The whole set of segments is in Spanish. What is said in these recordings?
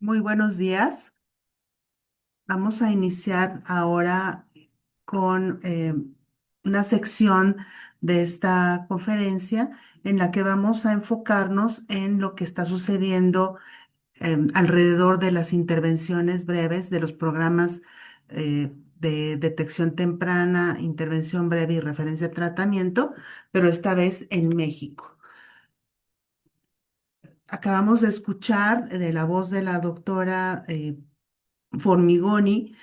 Muy buenos días. Vamos a iniciar ahora con una sección de esta conferencia en la que vamos a enfocarnos en lo que está sucediendo alrededor de las intervenciones breves de los programas de detección temprana, intervención breve y referencia a tratamiento, pero esta vez en México. Acabamos de escuchar de la voz de la doctora Formigoni,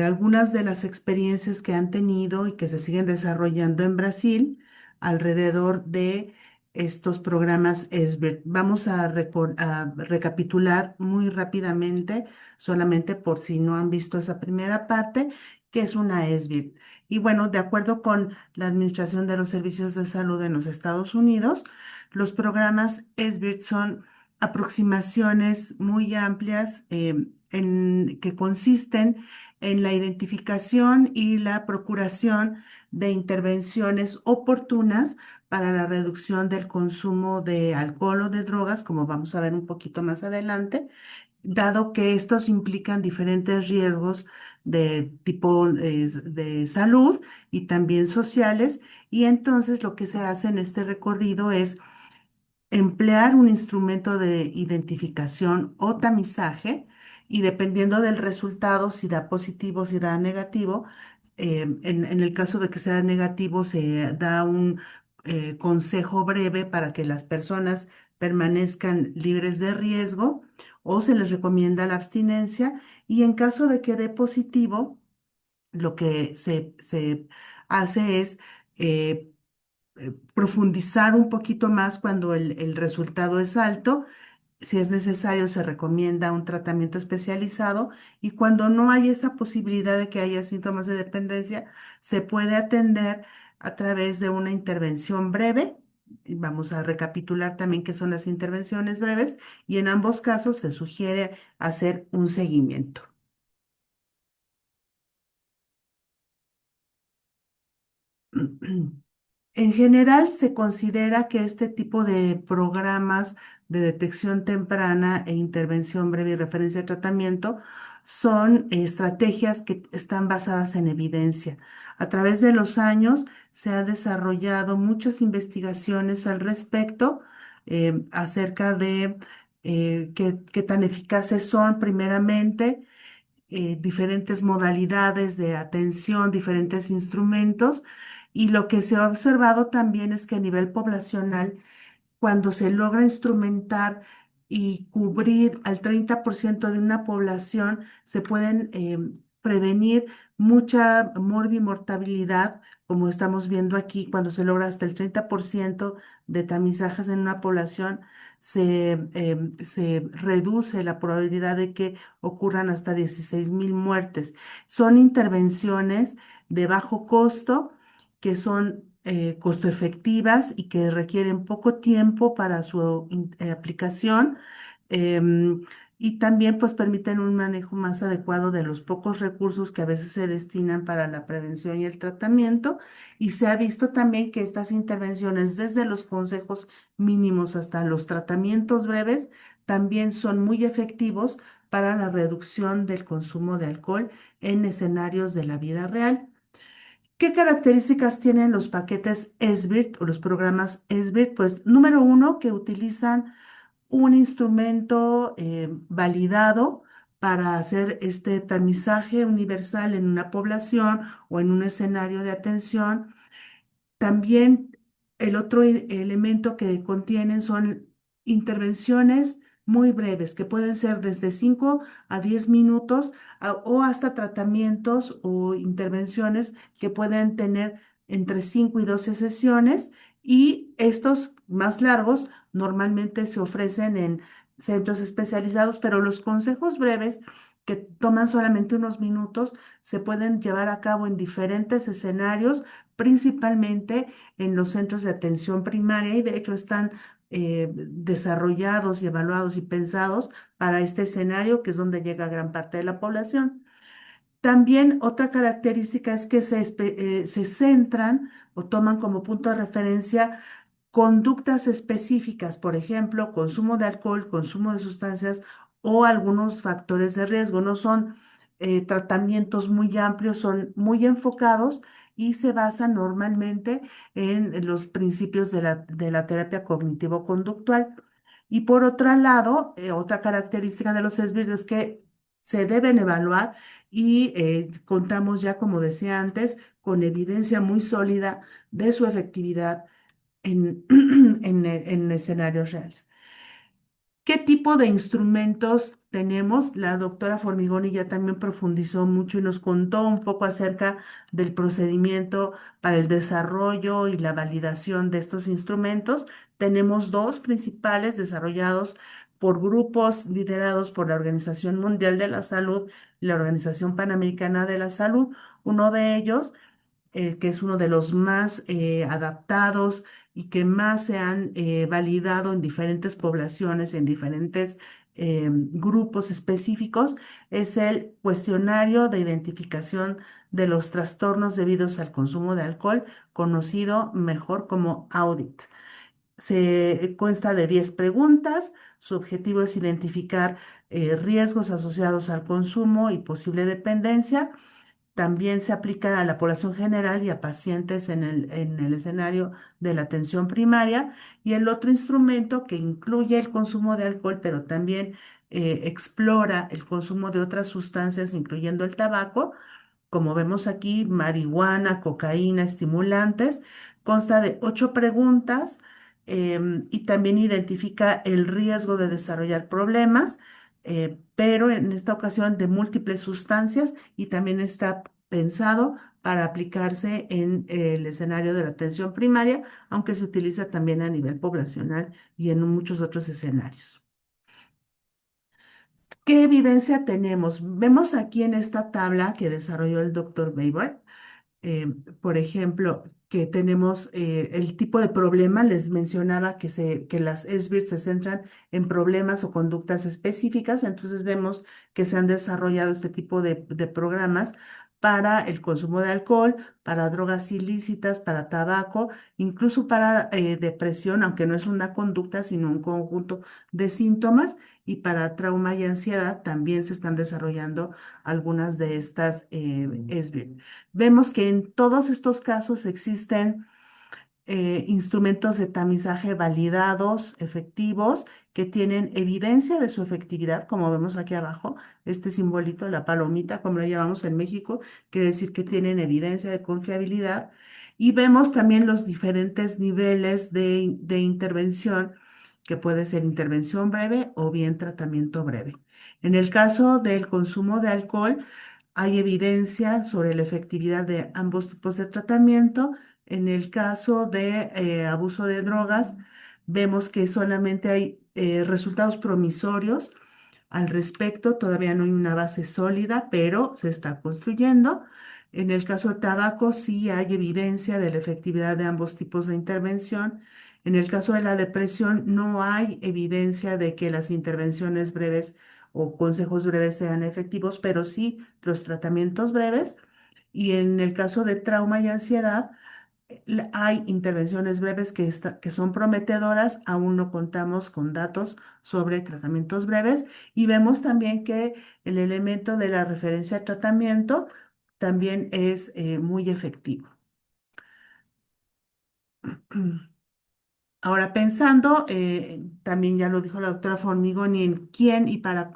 algunas de las experiencias que han tenido y que se siguen desarrollando en Brasil alrededor de estos programas SBIRT. Vamos a recapitular muy rápidamente, solamente por si no han visto esa primera parte, que es una SBIRT. Y bueno, de acuerdo con la Administración de los Servicios de Salud en los Estados Unidos, los programas SBIRT son aproximaciones muy amplias que consisten en la identificación y la procuración de intervenciones oportunas para la reducción del consumo de alcohol o de drogas, como vamos a ver un poquito más adelante, dado que estos implican diferentes riesgos de tipo de salud y también sociales. Y entonces lo que se hace en este recorrido es emplear un instrumento de identificación o tamizaje y dependiendo del resultado, si da positivo, si da negativo, en el caso de que sea negativo, se da un consejo breve para que las personas permanezcan libres de riesgo o se les recomienda la abstinencia y en caso de que dé positivo, lo que se hace es eh, profundizar un poquito más cuando el resultado es alto. Si es necesario, se recomienda un tratamiento especializado y cuando no hay esa posibilidad de que haya síntomas de dependencia, se puede atender a través de una intervención breve. Y vamos a recapitular también qué son las intervenciones breves y en ambos casos se sugiere hacer un seguimiento. En general, se considera que este tipo de programas de detección temprana e intervención breve y referencia a tratamiento son estrategias que están basadas en evidencia. A través de los años se han desarrollado muchas investigaciones al respecto acerca de qué tan eficaces son primeramente diferentes modalidades de atención, diferentes instrumentos. Y lo que se ha observado también es que a nivel poblacional, cuando se logra instrumentar y cubrir al 30% de una población, se pueden prevenir mucha morbimortabilidad, como estamos viendo aquí, cuando se logra hasta el 30% de tamizajes en una población, se reduce la probabilidad de que ocurran hasta 16,000 muertes. Son intervenciones de bajo costo que son costo efectivas y que requieren poco tiempo para su aplicación. em, y también pues permiten un manejo más adecuado de los pocos recursos que a veces se destinan para la prevención y el tratamiento. Y se ha visto también que estas intervenciones, desde los consejos mínimos hasta los tratamientos breves, también son muy efectivos para la reducción del consumo de alcohol en escenarios de la vida real. ¿Qué características tienen los paquetes SBIRT o los programas SBIRT? Pues número uno, que utilizan un instrumento validado para hacer este tamizaje universal en una población o en un escenario de atención. También el otro elemento que contienen son intervenciones muy breves, que pueden ser desde 5 a 10 minutos o hasta tratamientos o intervenciones que pueden tener entre 5 y 12 sesiones. Y estos más largos normalmente se ofrecen en centros especializados, pero los consejos breves que toman solamente unos minutos se pueden llevar a cabo en diferentes escenarios, principalmente en los centros de atención primaria y de hecho están desarrollados y evaluados y pensados para este escenario que es donde llega gran parte de la población. También otra característica es que se centran o toman como punto de referencia conductas específicas, por ejemplo, consumo de alcohol, consumo de sustancias o algunos factores de riesgo. No son tratamientos muy amplios, son muy enfocados y se basan normalmente en los principios de la terapia cognitivo-conductual. Y por otro lado, otra característica de los SBIRT es que se deben evaluar y contamos ya, como decía antes, con evidencia muy sólida de su efectividad en, en escenarios reales. ¿Qué tipo de instrumentos tenemos? La doctora Formigoni ya también profundizó mucho y nos contó un poco acerca del procedimiento para el desarrollo y la validación de estos instrumentos. Tenemos dos principales desarrollados por grupos liderados por la Organización Mundial de la Salud y la Organización Panamericana de la Salud. Uno de ellos que es uno de los más adaptados y que más se han validado en diferentes poblaciones, en diferentes grupos específicos, es el cuestionario de identificación de los trastornos debidos al consumo de alcohol, conocido mejor como AUDIT. Se consta de 10 preguntas. Su objetivo es identificar riesgos asociados al consumo y posible dependencia. También se aplica a la población general y a pacientes en el escenario de la atención primaria. Y el otro instrumento que incluye el consumo de alcohol, pero también explora el consumo de otras sustancias, incluyendo el tabaco, como vemos aquí, marihuana, cocaína, estimulantes, consta de 8 preguntas y también identifica el riesgo de desarrollar problemas, pero en esta ocasión de múltiples sustancias y también está pensado para aplicarse en el escenario de la atención primaria, aunque se utiliza también a nivel poblacional y en muchos otros escenarios. ¿Qué evidencia tenemos? Vemos aquí en esta tabla que desarrolló el doctor Baber, eh, por ejemplo, que tenemos el tipo de problema, les mencionaba que las SBIRT se centran en problemas o conductas específicas, entonces vemos que se han desarrollado este tipo de programas para el consumo de alcohol, para drogas ilícitas, para tabaco, incluso para depresión, aunque no es una conducta, sino un conjunto de síntomas, y para trauma y ansiedad también se están desarrollando algunas de estas SBIRT. Vemos que en todos estos casos existen instrumentos de tamizaje validados, efectivos, que tienen evidencia de su efectividad, como vemos aquí abajo, este simbolito, la palomita, como lo llamamos en México, quiere decir que tienen evidencia de confiabilidad. Y vemos también los diferentes niveles de intervención, que puede ser intervención breve o bien tratamiento breve. En el caso del consumo de alcohol, hay evidencia sobre la efectividad de ambos tipos de tratamiento. En el caso de abuso de drogas, vemos que solamente hay resultados promisorios al respecto. Todavía no hay una base sólida, pero se está construyendo. En el caso del tabaco, sí hay evidencia de la efectividad de ambos tipos de intervención. En el caso de la depresión, no hay evidencia de que las intervenciones breves o consejos breves sean efectivos, pero sí los tratamientos breves. Y en el caso de trauma y ansiedad, hay intervenciones breves que son prometedoras, aún no contamos con datos sobre tratamientos breves y vemos también que el elemento de la referencia a tratamiento también es muy efectivo. Ahora, pensando, también ya lo dijo la doctora Formigoni, en quién y para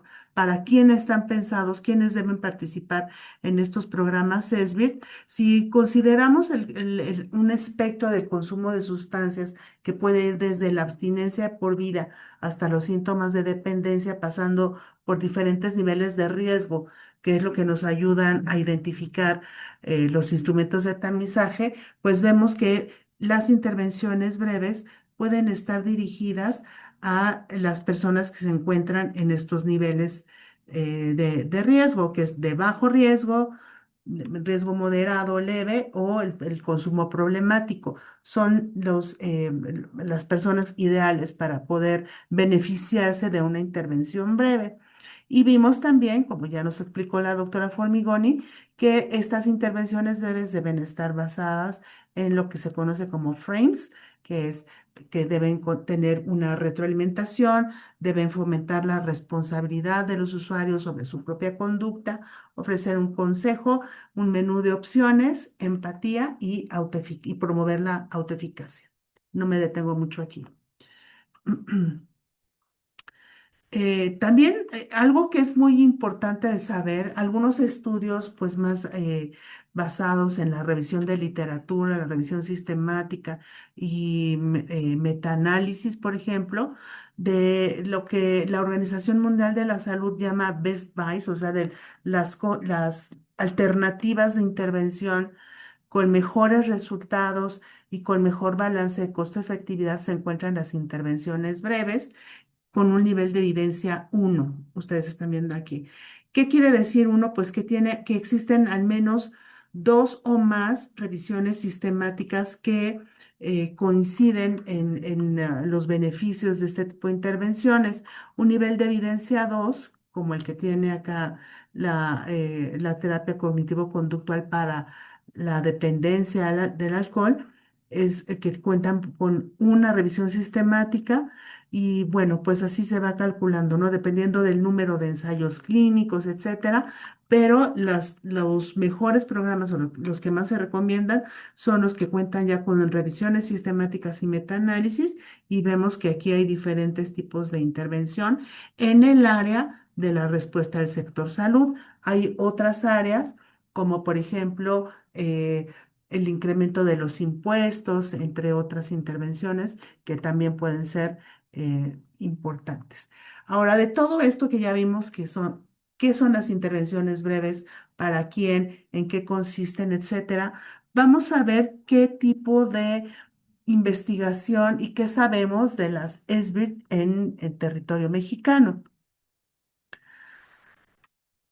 quién están pensados, quiénes deben participar en estos programas SBIRT. Si consideramos un espectro del consumo de sustancias que puede ir desde la abstinencia por vida hasta los síntomas de dependencia, pasando por diferentes niveles de riesgo, que es lo que nos ayudan a identificar los instrumentos de tamizaje, pues vemos que las intervenciones breves pueden estar dirigidas a las personas que se encuentran en estos niveles de riesgo, que es de bajo riesgo, riesgo moderado, leve o el consumo problemático. Son las personas ideales para poder beneficiarse de una intervención breve. Y vimos también, como ya nos explicó la doctora Formigoni, que estas intervenciones breves deben estar basadas en lo que se conoce como frames, que es que deben tener una retroalimentación, deben fomentar la responsabilidad de los usuarios sobre su propia conducta, ofrecer un consejo, un menú de opciones, empatía y promover la autoeficacia. No me detengo mucho aquí. También algo que es muy importante de saber, algunos estudios pues más basados en la revisión de literatura, la revisión sistemática y metaanálisis, por ejemplo, de lo que la Organización Mundial de la Salud llama best buys, o sea, de las alternativas de intervención con mejores resultados y con mejor balance de costo-efectividad se encuentran las intervenciones breves con un nivel de evidencia 1. Ustedes están viendo aquí. ¿Qué quiere decir uno? Pues que existen al menos dos o más revisiones sistemáticas que coinciden en los beneficios de este tipo de intervenciones. Un nivel de evidencia 2, como el que tiene acá la terapia cognitivo-conductual para la dependencia del alcohol, es que cuentan con una revisión sistemática y bueno, pues así se va calculando, ¿no? Dependiendo del número de ensayos clínicos, etcétera. Pero los mejores programas o los que más se recomiendan son los que cuentan ya con revisiones sistemáticas y metaanálisis y vemos que aquí hay diferentes tipos de intervención en el área de la respuesta del sector salud. Hay otras áreas como por ejemplo el incremento de los impuestos, entre otras intervenciones que también pueden ser importantes. Ahora, de todo esto que ya vimos qué son las intervenciones breves, para quién, en qué consisten, etcétera, vamos a ver qué tipo de investigación y qué sabemos de las SBIRT en el territorio mexicano.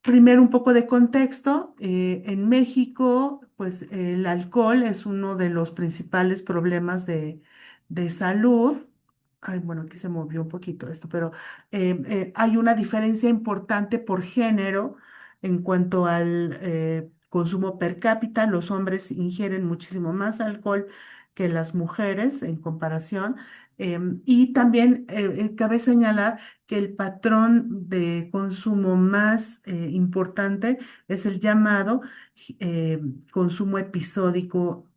Primero, un poco de contexto. En México, pues el alcohol es uno de los principales problemas de salud. Ay, bueno, aquí se movió un poquito esto, pero hay una diferencia importante por género en cuanto al consumo per cápita. Los hombres ingieren muchísimo más alcohol que las mujeres en comparación. Y también cabe señalar que el patrón de consumo más importante es el llamado eh, consumo episódico,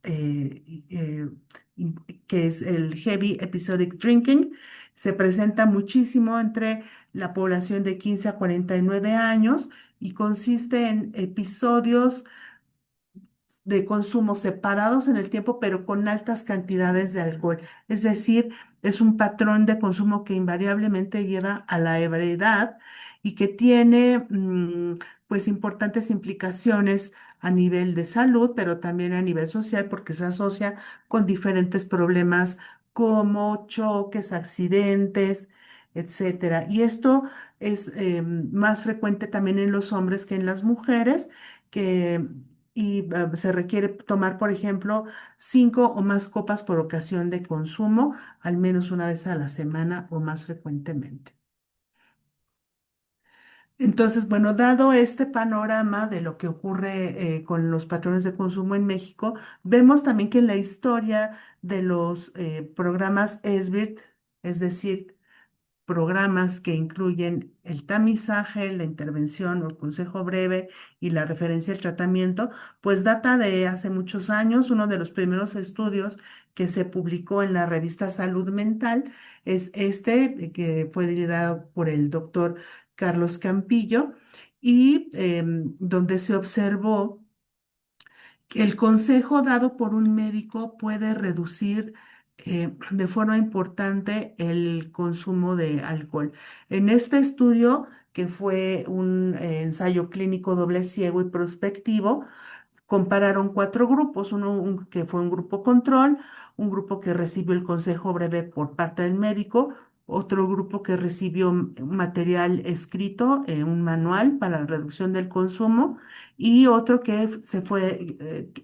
que es el heavy episodic drinking. Se presenta muchísimo entre la población de 15 a 49 años y consiste en episodios de consumo separados en el tiempo, pero con altas cantidades de alcohol. Es decir, es un patrón de consumo que invariablemente lleva a la ebriedad y que tiene pues importantes implicaciones a nivel de salud, pero también a nivel social, porque se asocia con diferentes problemas como choques, accidentes, etcétera. Y esto es más frecuente también en los hombres que en las mujeres, que se requiere tomar, por ejemplo, 5 o más copas por ocasión de consumo, al menos una vez a la semana o más frecuentemente. Entonces, bueno, dado este panorama de lo que ocurre con los patrones de consumo en México, vemos también que en la historia de los programas SBIRT, es decir, programas que incluyen el tamizaje, la intervención o el consejo breve y la referencia al tratamiento, pues data de hace muchos años. Uno de los primeros estudios que se publicó en la revista Salud Mental es este, que fue liderado por el doctor Carlos Campillo y donde se observó el consejo dado por un médico puede reducir de forma importante el consumo de alcohol. En este estudio, que fue un ensayo clínico doble ciego y prospectivo, compararon 4 grupos, que fue un grupo control, un grupo que recibió el consejo breve por parte del médico, otro grupo que recibió material escrito, un manual para la reducción del consumo, y otro que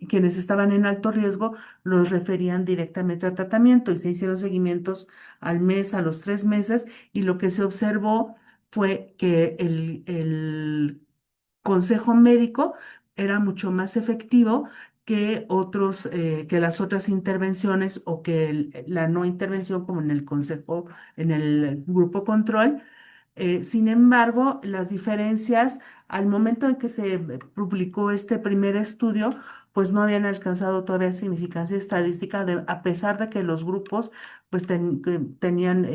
quienes estaban en alto riesgo los referían directamente a tratamiento y se hicieron seguimientos al mes, a los 3 meses, y lo que se observó fue que el consejo médico era mucho más efectivo que que las otras intervenciones o que la no intervención como en el consejo, en el grupo control. Sin embargo, las diferencias al momento en que se publicó este primer estudio, pues no habían alcanzado todavía significancia estadística, a pesar de que los grupos pues que tenían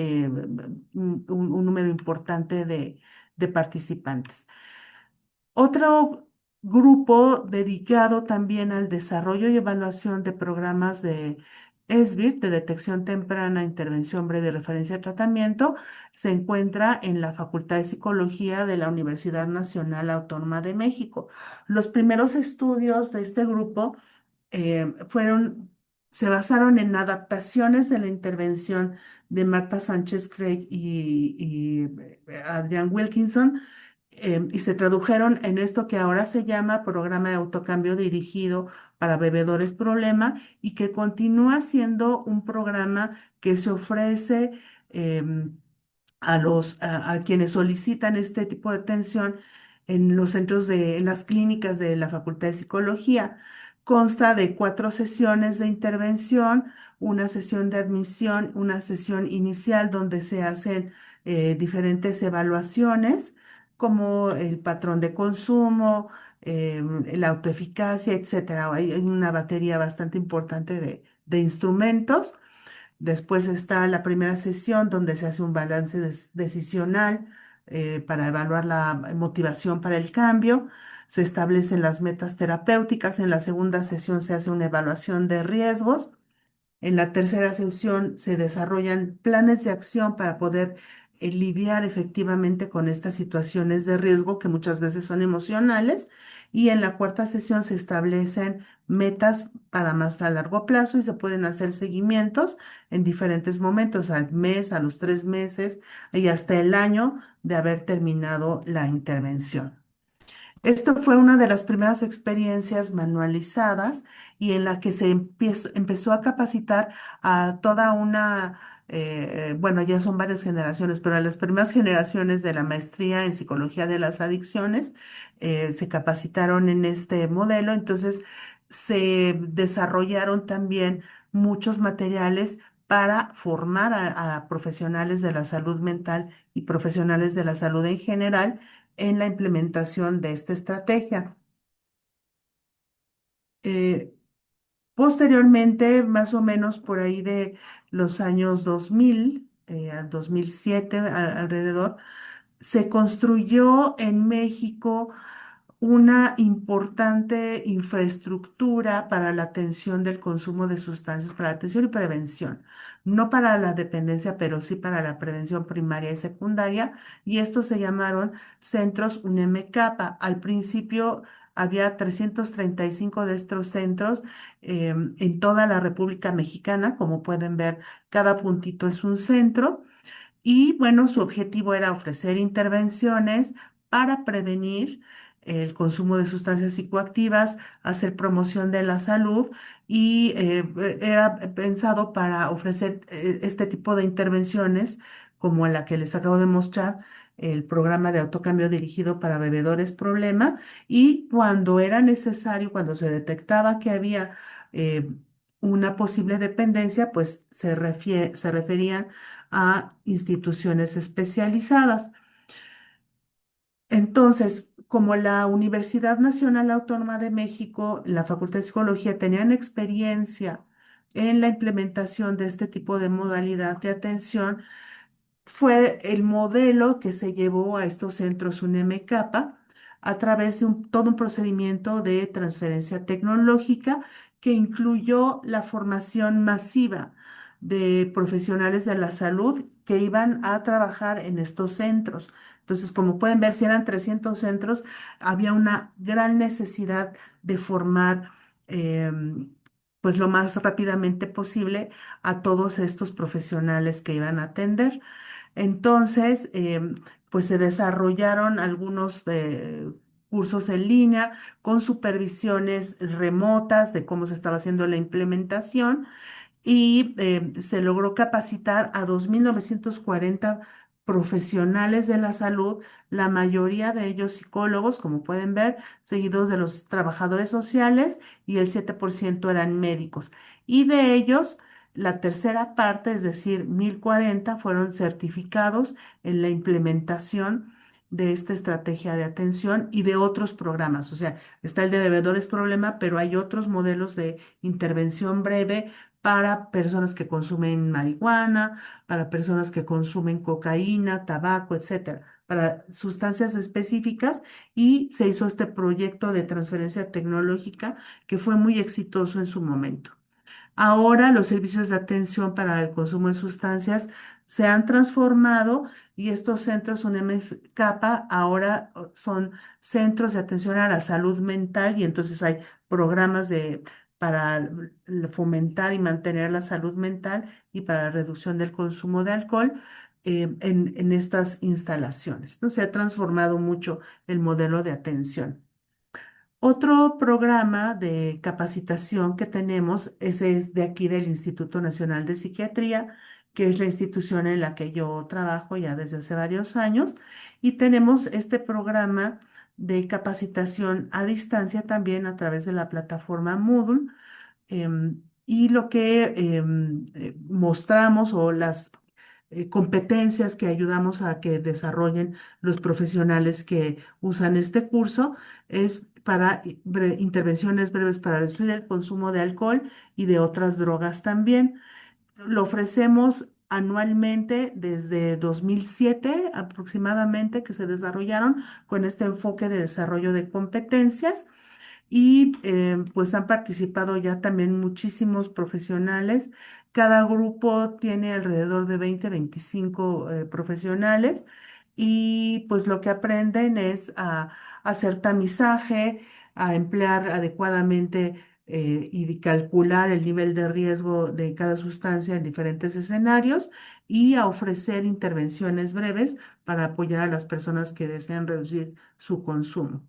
un número importante de participantes. Otro grupo dedicado también al desarrollo y evaluación de programas de SBIRT, de detección temprana, intervención breve y referencia a tratamiento, se encuentra en la Facultad de Psicología de la Universidad Nacional Autónoma de México. Los primeros estudios de este grupo eh, fueron, se basaron en adaptaciones de la intervención de Marta Sánchez Craig y Adrian Wilkinson, y se tradujeron en esto que ahora se llama Programa de Autocambio Dirigido para Bebedores Problema y que continúa siendo un programa que se ofrece a quienes solicitan este tipo de atención en los en las clínicas de la Facultad de Psicología. Consta de 4 sesiones de intervención, una sesión de admisión, una sesión inicial donde se hacen diferentes evaluaciones, como el patrón de consumo, la autoeficacia, etcétera. Hay una batería bastante importante de instrumentos. Después está la primera sesión donde se hace un balance decisional para evaluar la motivación para el cambio. Se establecen las metas terapéuticas. En la segunda sesión se hace una evaluación de riesgos. En la tercera sesión se desarrollan planes de acción para poder lidiar efectivamente con estas situaciones de riesgo que muchas veces son emocionales. Y en la cuarta sesión se establecen metas para más a largo plazo y se pueden hacer seguimientos en diferentes momentos, al mes, a los 3 meses y hasta el año de haber terminado la intervención. Esto fue una de las primeras experiencias manualizadas y en la que se empezó a capacitar a toda bueno, ya son varias generaciones, pero a las primeras generaciones de la maestría en psicología de las adicciones se capacitaron en este modelo. Entonces se desarrollaron también muchos materiales para formar a profesionales de la salud mental y profesionales de la salud en general en la implementación de esta estrategia. Eh, Posteriormente, más o menos por ahí de los años 2000, a 2007 alrededor, se construyó en México una importante infraestructura para la atención del consumo de sustancias, para la atención y prevención, no para la dependencia, pero sí para la prevención primaria y secundaria, y estos se llamaron centros UNEMECAPA. Al principio había 335 de estos centros en toda la República Mexicana. Como pueden ver, cada puntito es un centro. Y bueno, su objetivo era ofrecer intervenciones para prevenir el consumo de sustancias psicoactivas, hacer promoción de la salud y era pensado para ofrecer este tipo de intervenciones como la que les acabo de mostrar, el programa de autocambio dirigido para bebedores problema, y cuando era necesario, cuando se detectaba que había una posible dependencia, pues se referían a instituciones especializadas. Entonces, como la Universidad Nacional Autónoma de México, la Facultad de Psicología tenían experiencia en la implementación de este tipo de modalidad de atención, fue el modelo que se llevó a estos centros UNEMECAPA a través de todo un procedimiento de transferencia tecnológica que incluyó la formación masiva de profesionales de la salud que iban a trabajar en estos centros. Entonces, como pueden ver, si eran 300 centros, había una gran necesidad de formar, pues lo más rápidamente posible a todos estos profesionales que iban a atender. Entonces, pues se desarrollaron algunos cursos en línea con supervisiones remotas de cómo se estaba haciendo la implementación y se logró capacitar a 2.940 profesionales de la salud, la mayoría de ellos psicólogos, como pueden ver, seguidos de los trabajadores sociales y el 7% eran médicos. Y de ellos, la tercera parte, es decir, 1040, fueron certificados en la implementación de esta estrategia de atención y de otros programas. O sea, está el de bebedores problema, pero hay otros modelos de intervención breve para personas que consumen marihuana, para personas que consumen cocaína, tabaco, etcétera, para sustancias específicas, y se hizo este proyecto de transferencia tecnológica que fue muy exitoso en su momento. Ahora los servicios de atención para el consumo de sustancias se han transformado y estos centros UNEMES-CAPA ahora son centros de atención a la salud mental, y entonces hay programas para fomentar y mantener la salud mental y para la reducción del consumo de alcohol en estas instalaciones, ¿no? Se ha transformado mucho el modelo de atención. Otro programa de capacitación que tenemos, ese es de aquí del Instituto Nacional de Psiquiatría, que es la institución en la que yo trabajo ya desde hace varios años, y tenemos este programa de capacitación a distancia también a través de la plataforma Moodle. Y lo que mostramos, o las competencias que ayudamos a que desarrollen los profesionales que usan este curso, es para intervenciones breves para reducir el consumo de alcohol y de otras drogas también. Lo ofrecemos anualmente desde 2007 aproximadamente, que se desarrollaron con este enfoque de desarrollo de competencias. Y pues han participado ya también muchísimos profesionales. Cada grupo tiene alrededor de 20, 25 profesionales, y pues lo que aprenden es a hacer tamizaje, a emplear adecuadamente y calcular el nivel de riesgo de cada sustancia en diferentes escenarios, y a ofrecer intervenciones breves para apoyar a las personas que desean reducir su consumo.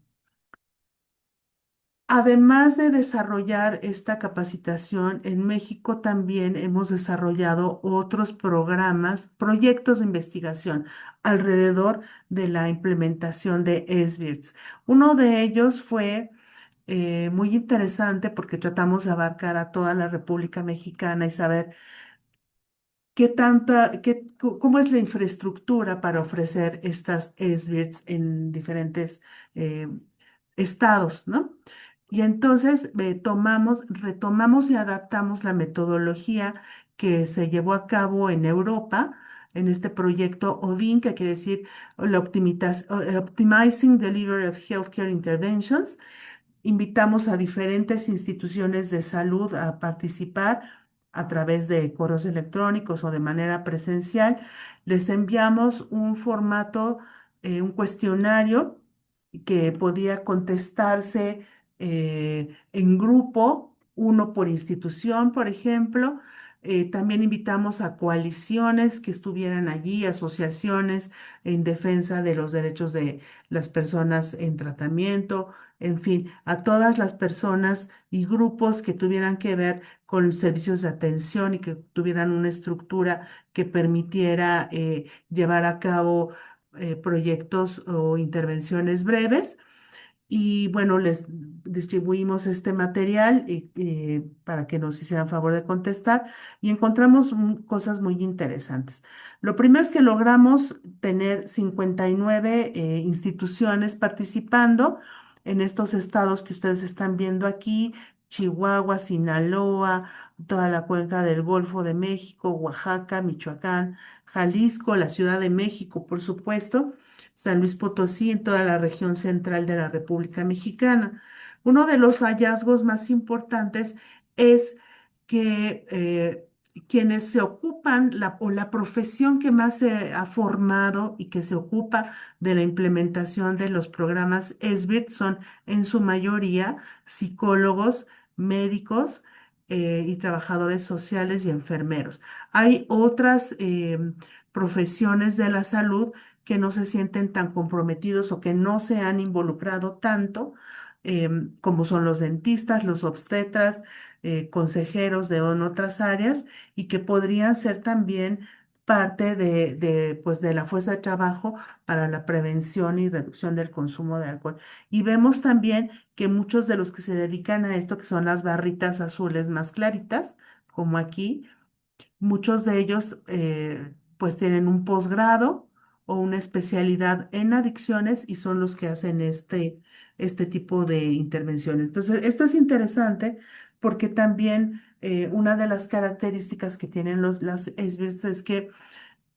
Además de desarrollar esta capacitación, en México también hemos desarrollado otros programas, proyectos de investigación alrededor de la implementación de SBIRTS. Uno de ellos fue muy interesante porque tratamos de abarcar a toda la República Mexicana y saber cómo es la infraestructura para ofrecer estas SBIRTS en diferentes eh, estados, ¿no? Y entonces retomamos y adaptamos la metodología que se llevó a cabo en Europa en este proyecto ODIN, que quiere decir Optimizing Delivery of Healthcare Interventions. Invitamos a diferentes instituciones de salud a participar a través de correos electrónicos o de manera presencial. Les enviamos un formato, un cuestionario que podía contestarse en grupo, uno por institución, por ejemplo. También invitamos a coaliciones que estuvieran allí, asociaciones en defensa de los derechos de las personas en tratamiento, en fin, a todas las personas y grupos que tuvieran que ver con servicios de atención y que tuvieran una estructura que permitiera llevar a cabo proyectos o intervenciones breves. Y bueno, les distribuimos este material para que nos hicieran favor de contestar, y encontramos cosas muy interesantes. Lo primero es que logramos tener 59 instituciones participando en estos estados que ustedes están viendo aquí: Chihuahua, Sinaloa, toda la cuenca del Golfo de México, Oaxaca, Michoacán, Jalisco, la Ciudad de México, por supuesto, San Luis Potosí, en toda la región central de la República Mexicana. Uno de los hallazgos más importantes es que quienes se ocupan, o la profesión que más se ha formado y que se ocupa de la implementación de los programas SBIRT, son en su mayoría psicólogos, médicos y trabajadores sociales y enfermeros. Hay otras profesiones de la salud que no se sienten tan comprometidos o que no se han involucrado tanto, como son los dentistas, los obstetras, consejeros de en otras áreas, y que podrían ser también parte pues, de la fuerza de trabajo para la prevención y reducción del consumo de alcohol. Y vemos también que muchos de los que se dedican a esto, que son las barritas azules más claritas, como aquí, muchos de ellos pues tienen un posgrado o una especialidad en adicciones y son los que hacen este tipo de intervenciones. Entonces, esto es interesante porque también una de las características que tienen las SBIRS es que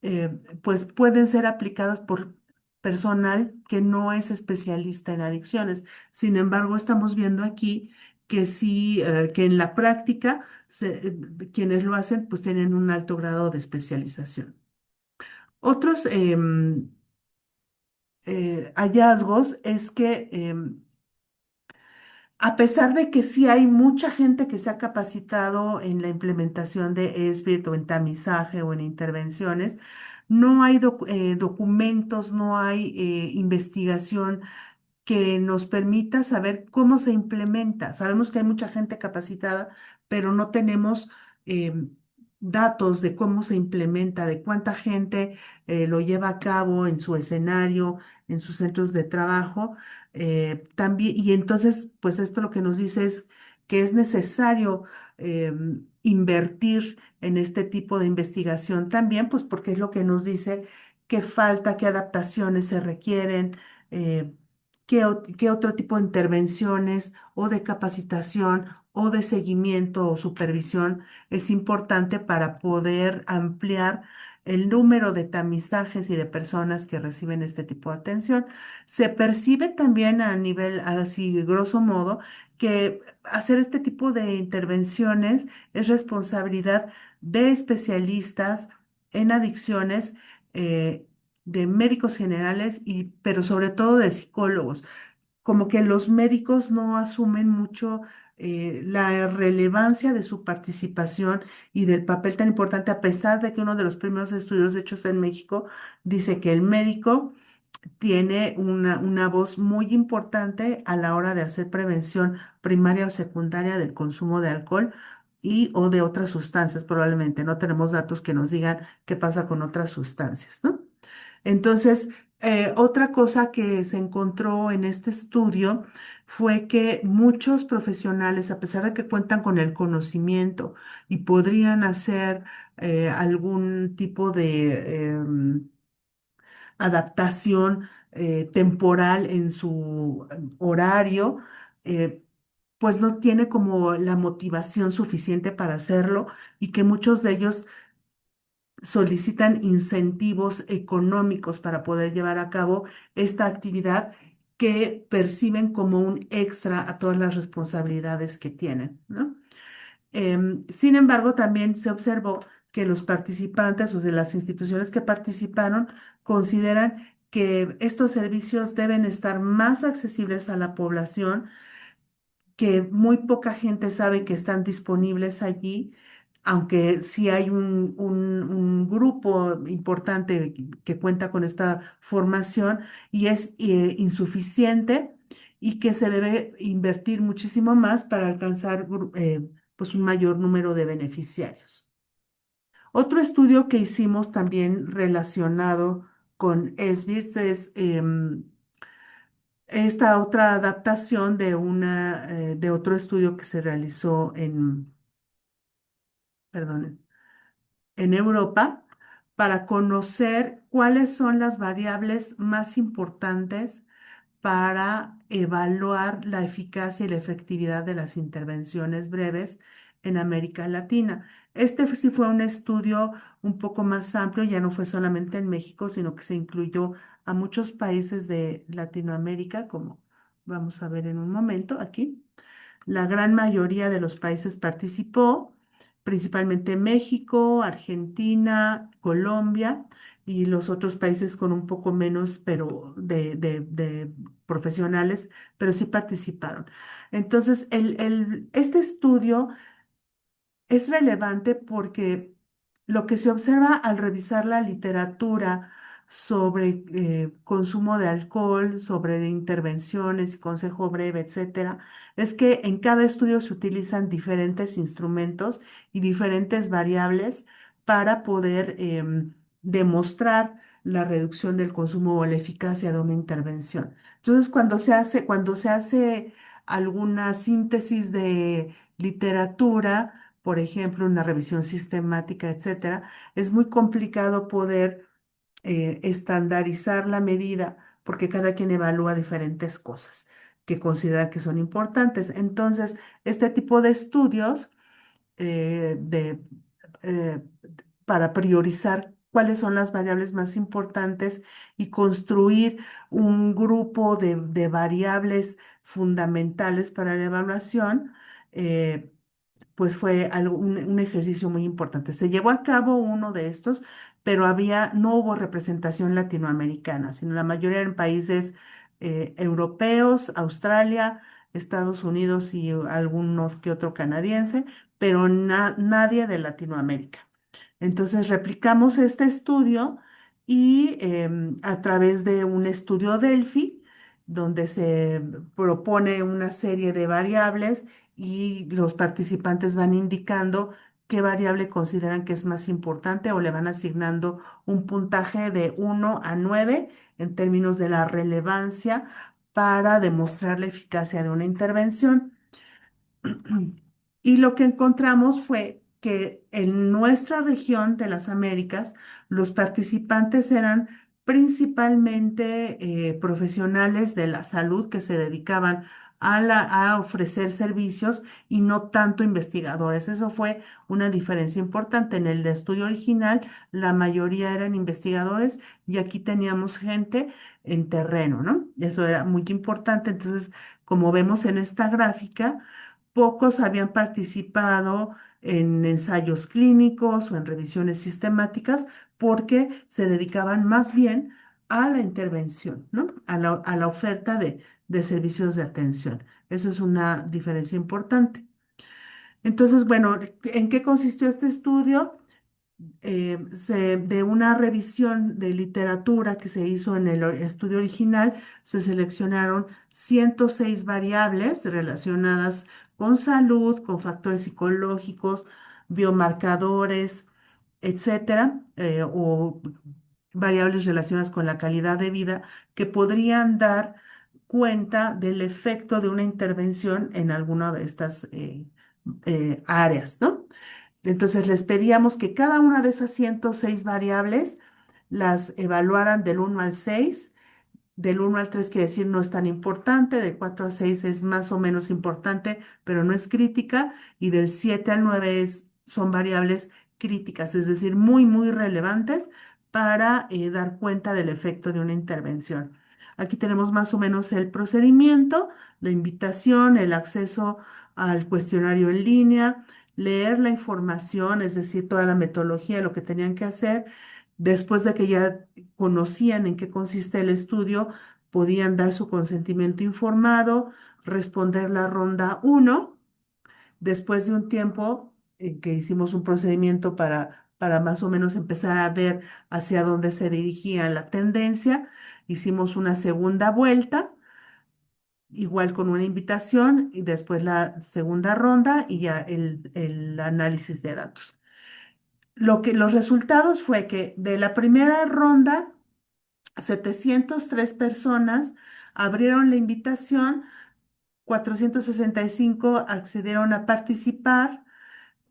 eh, pues pueden ser aplicadas por personal que no es especialista en adicciones. Sin embargo, estamos viendo aquí que sí, que en la práctica quienes lo hacen pues tienen un alto grado de especialización. Otros hallazgos es que a pesar de que sí hay mucha gente que se ha capacitado en la implementación de ESBIRT o en tamizaje o en intervenciones, no hay documentos, no hay investigación que nos permita saber cómo se implementa. Sabemos que hay mucha gente capacitada, pero no tenemos eh, datos de cómo se implementa, de cuánta gente lo lleva a cabo en su escenario, en sus centros de trabajo. También, y entonces, pues esto lo que nos dice es que es necesario invertir en este tipo de investigación también, pues porque es lo que nos dice qué falta, qué adaptaciones se requieren, eh, qué otro tipo de intervenciones o de capacitación o de seguimiento o supervisión es importante para poder ampliar el número de tamizajes y de personas que reciben este tipo de atención. Se percibe también a nivel, así grosso modo, que hacer este tipo de intervenciones es responsabilidad de especialistas en adicciones, de médicos generales, pero sobre todo de psicólogos. Como que los médicos no asumen mucho la relevancia de su participación y del papel tan importante, a pesar de que uno de los primeros estudios hechos en México dice que el médico tiene una voz muy importante a la hora de hacer prevención primaria o secundaria del consumo de alcohol y o de otras sustancias, probablemente. No tenemos datos que nos digan qué pasa con otras sustancias, ¿no? Entonces, otra cosa que se encontró en este estudio fue que muchos profesionales, a pesar de que cuentan con el conocimiento y podrían hacer algún tipo de adaptación temporal en su horario, eh, pues no tiene como la motivación suficiente para hacerlo y que muchos de ellos solicitan incentivos económicos para poder llevar a cabo esta actividad que perciben como un extra a todas las responsabilidades que tienen, ¿no? Sin embargo, también se observó que los participantes o de las instituciones que participaron consideran que estos servicios deben estar más accesibles a la población, que muy poca gente sabe que están disponibles allí, aunque sí hay un grupo importante que cuenta con esta formación y es insuficiente y que se debe invertir muchísimo más para alcanzar pues un mayor número de beneficiarios. Otro estudio que hicimos también relacionado con SBIRS es esta otra adaptación de otro estudio que se realizó perdón, en Europa para conocer cuáles son las variables más importantes para evaluar la eficacia y la efectividad de las intervenciones breves en América Latina. Este sí fue un estudio un poco más amplio, ya no fue solamente en México, sino que se incluyó a muchos países de Latinoamérica, como vamos a ver en un momento aquí. La gran mayoría de los países participó, principalmente México, Argentina, Colombia y los otros países con un poco menos, pero de profesionales, pero sí participaron. Entonces, este estudio es relevante porque lo que se observa al revisar la literatura sobre consumo de alcohol, sobre intervenciones y consejo breve, etcétera, es que en cada estudio se utilizan diferentes instrumentos y diferentes variables para poder demostrar la reducción del consumo o la eficacia de una intervención. Entonces, cuando se hace alguna síntesis de literatura, por ejemplo, una revisión sistemática, etcétera, es muy complicado poder estandarizar la medida porque cada quien evalúa diferentes cosas que considera que son importantes. Entonces, este tipo de estudios eh, para priorizar cuáles son las variables más importantes y construir un grupo de variables fundamentales para la evaluación, pues fue un ejercicio muy importante. Se llevó a cabo uno de estos, pero no hubo representación latinoamericana, sino la mayoría eran países europeos, Australia, Estados Unidos y alguno que otro canadiense, pero nadie de Latinoamérica. Entonces replicamos este estudio y a través de un estudio Delphi, donde se propone una serie de variables y los participantes van indicando qué variable consideran que es más importante o le van asignando un puntaje de 1 a 9 en términos de la relevancia para demostrar la eficacia de una intervención. Y lo que encontramos fue que en nuestra región de las Américas, los participantes eran principalmente profesionales de la salud que se dedicaban a ofrecer servicios y no tanto investigadores. Eso fue una diferencia importante. En el estudio original, la mayoría eran investigadores y aquí teníamos gente en terreno, ¿no? Eso era muy importante. Entonces, como vemos en esta gráfica, pocos habían participado en ensayos clínicos o en revisiones sistemáticas porque se dedicaban más bien a la intervención, ¿no? A la oferta de servicios de atención. Eso es una diferencia importante. Entonces, bueno, ¿en qué consistió este estudio? De una revisión de literatura que se hizo en el estudio original, se seleccionaron 106 variables relacionadas con salud, con factores psicológicos, biomarcadores, etcétera, o variables relacionadas con la calidad de vida que podrían dar cuenta del efecto de una intervención en alguna de estas áreas, ¿no? Entonces les pedíamos que cada una de esas 106 variables las evaluaran del 1 al 6. Del 1 al 3 quiere decir no es tan importante, del 4 a 6 es más o menos importante, pero no es crítica, y del 7 al 9 son variables críticas, es decir, muy, muy relevantes para dar cuenta del efecto de una intervención. Aquí tenemos más o menos el procedimiento, la invitación, el acceso al cuestionario en línea, leer la información, es decir, toda la metodología, lo que tenían que hacer. Después de que ya conocían en qué consiste el estudio, podían dar su consentimiento informado, responder la ronda 1. Después de un tiempo que hicimos un procedimiento para más o menos empezar a ver hacia dónde se dirigía la tendencia, hicimos una segunda vuelta, igual con una invitación, y después la segunda ronda y ya el análisis de datos. Los resultados fue que de la primera ronda, 703 personas abrieron la invitación, 465 accedieron a participar,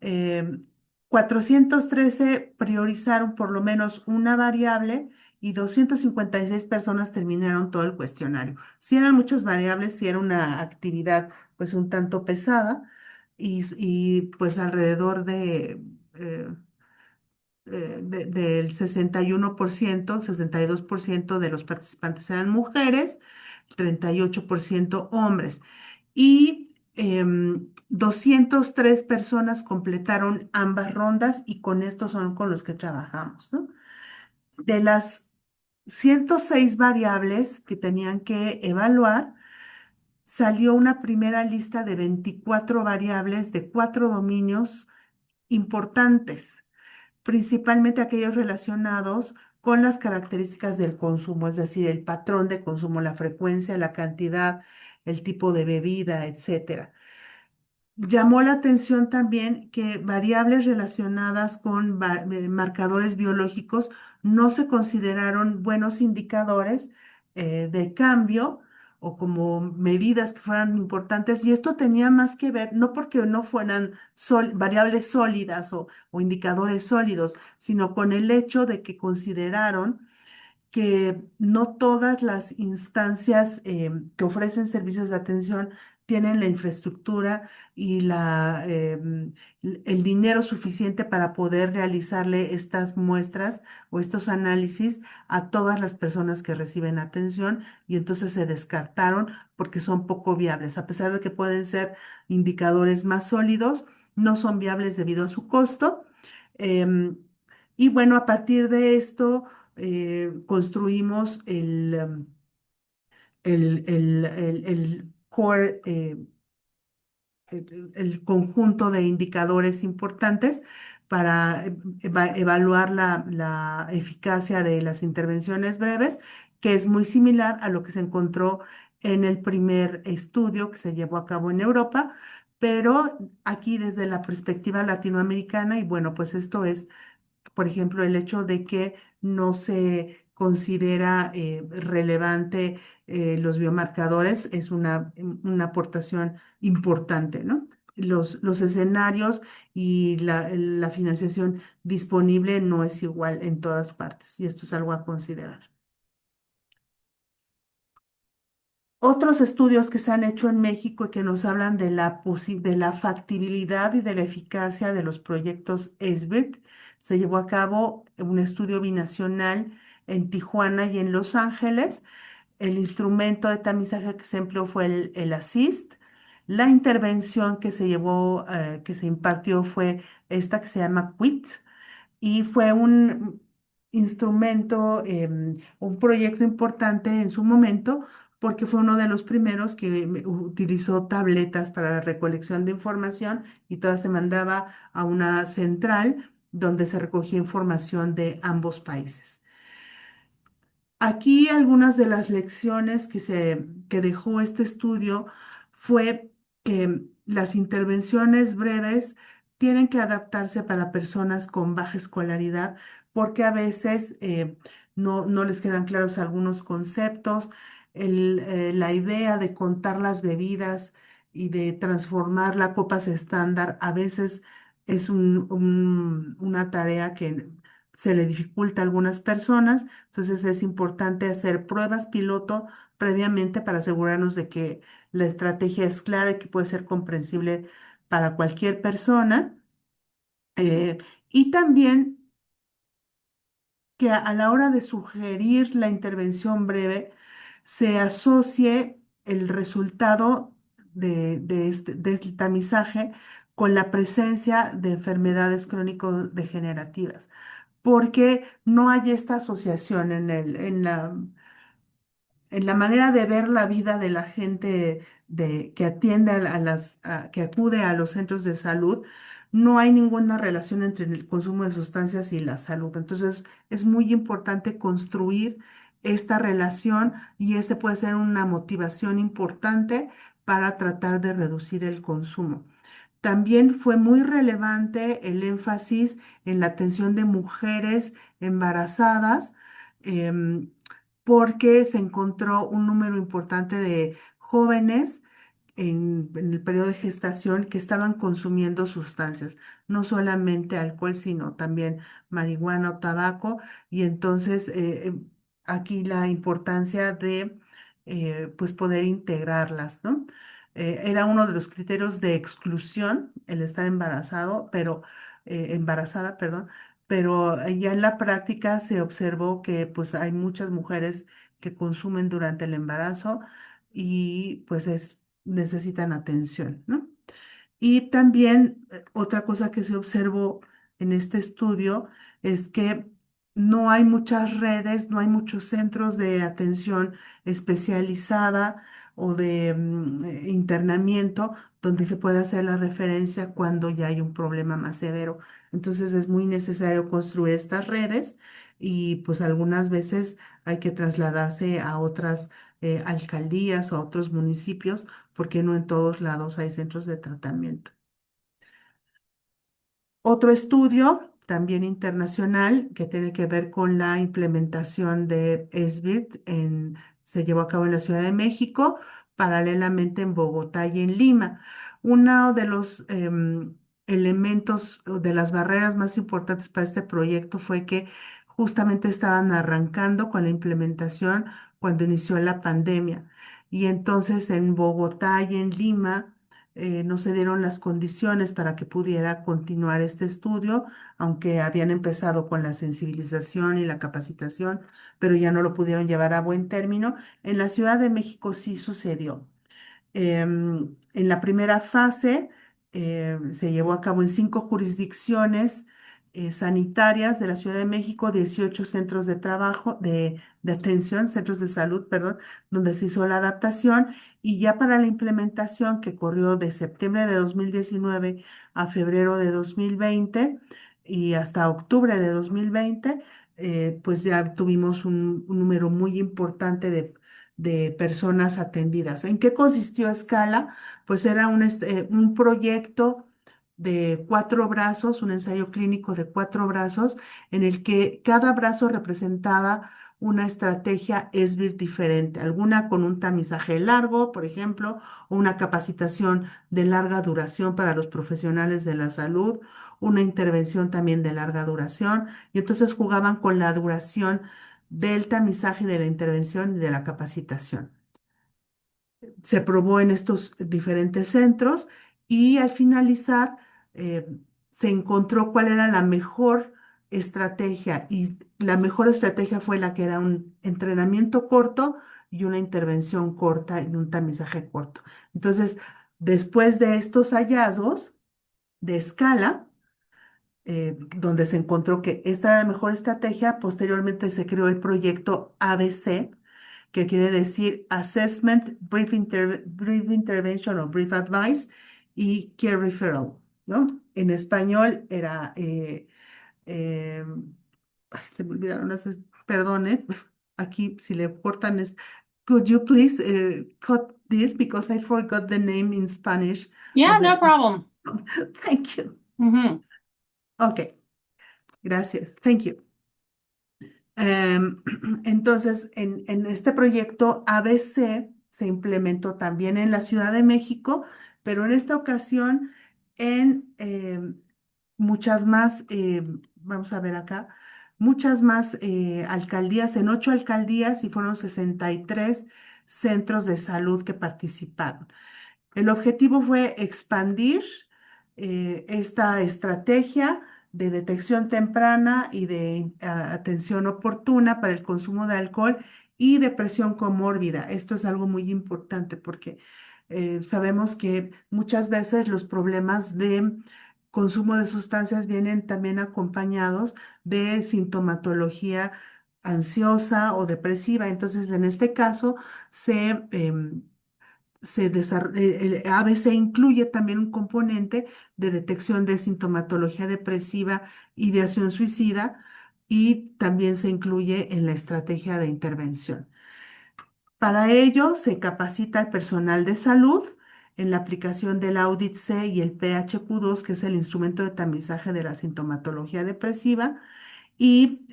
eh, 413 priorizaron por lo menos una variable y 256 personas terminaron todo el cuestionario. Si eran muchas variables, si era una actividad pues un tanto pesada y pues alrededor del 61%, 62% de los participantes eran mujeres, 38% hombres. Y 203 personas completaron ambas rondas y con estos son con los que trabajamos, ¿no? De las 106 variables que tenían que evaluar, salió una primera lista de 24 variables de 4 dominios importantes, principalmente aquellos relacionados con las características del consumo, es decir, el patrón de consumo, la frecuencia, la cantidad, el tipo de bebida, etcétera. Llamó la atención también que variables relacionadas con marcadores biológicos no se consideraron buenos indicadores de cambio o como medidas que fueran importantes, y esto tenía más que ver, no porque no fueran variables sólidas o indicadores sólidos, sino con el hecho de que consideraron que no todas las instancias que ofrecen servicios de atención tienen la infraestructura y el dinero suficiente para poder realizarle estas muestras o estos análisis a todas las personas que reciben atención, y entonces se descartaron porque son poco viables. A pesar de que pueden ser indicadores más sólidos, no son viables debido a su costo. Em, y bueno, a partir de esto construimos el core, el conjunto de indicadores importantes para evaluar la eficacia de las intervenciones breves, que es muy similar a lo que se encontró en el primer estudio que se llevó a cabo en Europa, pero aquí desde la perspectiva latinoamericana. Y bueno, pues esto es, por ejemplo, el hecho de que no se considera relevante los biomarcadores es una aportación importante, ¿no? Los escenarios y la financiación disponible no es igual en todas partes, y esto es algo a considerar. Otros estudios que se han hecho en México y que nos hablan de de la factibilidad y de la eficacia de los proyectos SBIRT. Se llevó a cabo un estudio binacional en Tijuana y en Los Ángeles. El instrumento de tamizaje que se empleó fue el ASSIST. La intervención que se llevó, que se impartió fue esta que se llama QUIT, y fue un instrumento, un proyecto importante en su momento, porque fue uno de los primeros que utilizó tabletas para la recolección de información, y toda se mandaba a una central donde se recogía información de ambos países. Aquí algunas de las lecciones que dejó este estudio fue que las intervenciones breves tienen que adaptarse para personas con baja escolaridad, porque a veces no les quedan claros algunos conceptos. La idea de contar las bebidas y de transformar la copas estándar a veces es una tarea que se le dificulta a algunas personas. Entonces es importante hacer pruebas piloto previamente para asegurarnos de que la estrategia es clara y que puede ser comprensible para cualquier persona. Eh, y también que a la hora de sugerir la intervención breve se asocie el resultado de este tamizaje con la presencia de enfermedades crónico-degenerativas, porque no hay esta asociación en la manera de ver la vida de la gente que atiende que acude a los centros de salud. No hay ninguna relación entre el consumo de sustancias y la salud. Entonces, es muy importante construir esta relación, y ese puede ser una motivación importante para tratar de reducir el consumo. También fue muy relevante el énfasis en la atención de mujeres embarazadas, em, porque se encontró un número importante de jóvenes en el periodo de gestación que estaban consumiendo sustancias, no solamente alcohol, sino también marihuana o tabaco. Y entonces aquí la importancia de pues poder integrarlas, ¿no? Era uno de los criterios de exclusión el estar embarazada, perdón, pero ya en la práctica se observó que pues hay muchas mujeres que consumen durante el embarazo, y pues necesitan atención, ¿no? Y también otra cosa que se observó en este estudio es que no hay muchas redes, no hay muchos centros de atención especializada o de internamiento donde se pueda hacer la referencia cuando ya hay un problema más severo. Entonces es muy necesario construir estas redes, y pues algunas veces hay que trasladarse a otras alcaldías o a otros municipios porque no en todos lados hay centros de tratamiento. Otro estudio, también internacional, que tiene que ver con la implementación de SBIRT se llevó a cabo en la Ciudad de México, paralelamente en Bogotá y en Lima. Uno de los elementos o de las barreras más importantes para este proyecto fue que justamente estaban arrancando con la implementación cuando inició la pandemia. Y entonces en Bogotá y en Lima no se dieron las condiciones para que pudiera continuar este estudio, aunque habían empezado con la sensibilización y la capacitación, pero ya no lo pudieron llevar a buen término. En la Ciudad de México sí sucedió. En la primera fase se llevó a cabo en 5 jurisdicciones sanitarias de la Ciudad de México, 18 centros de trabajo, de atención, centros de salud, perdón, donde se hizo la adaptación y ya para la implementación que corrió de septiembre de 2019 a febrero de 2020 y hasta octubre de 2020, pues ya tuvimos un número muy importante de personas atendidas. ¿En qué consistió Escala? Pues era un proyecto de 4 brazos, un ensayo clínico de 4 brazos, en el que cada brazo representaba una estrategia SBIRT diferente, alguna con un tamizaje largo, por ejemplo, o una capacitación de larga duración para los profesionales de la salud, una intervención también de larga duración, y entonces jugaban con la duración del tamizaje, de la intervención y de la capacitación. Se probó en estos diferentes centros y al finalizar eh, se encontró cuál era la mejor estrategia y la mejor estrategia fue la que era un entrenamiento corto y una intervención corta y un tamizaje corto. Entonces, después de estos hallazgos de escala, donde se encontró que esta era la mejor estrategia. Posteriormente se creó el proyecto ABC, que quiere decir Assessment, Brief Intervention o Brief Advice y Care Referral, ¿no? En español era, eh, ay, se me olvidaron perdone, aquí si le cortan es, could you please cut this because I forgot the name in Spanish Yeah, of no the, problem. thank you. Hmm. Ok, gracias, thank you. Em, entonces, en este proyecto ABC se implementó también en la Ciudad de México, pero en esta ocasión en muchas más, vamos a ver acá, muchas más alcaldías, en 8 alcaldías y fueron 63 centros de salud que participaron. El objetivo fue expandir esta estrategia de detección temprana y de atención oportuna para el consumo de alcohol y depresión comórbida. Esto es algo muy importante porque sabemos que muchas veces los problemas de consumo de sustancias vienen también acompañados de sintomatología ansiosa o depresiva. Entonces, en este caso, el ABC incluye también un componente de detección de sintomatología depresiva, ideación suicida y también se incluye en la estrategia de intervención. Para ello, se capacita al personal de salud en la aplicación del Audit C y el PHQ-2, que es el instrumento de tamizaje de la sintomatología depresiva, y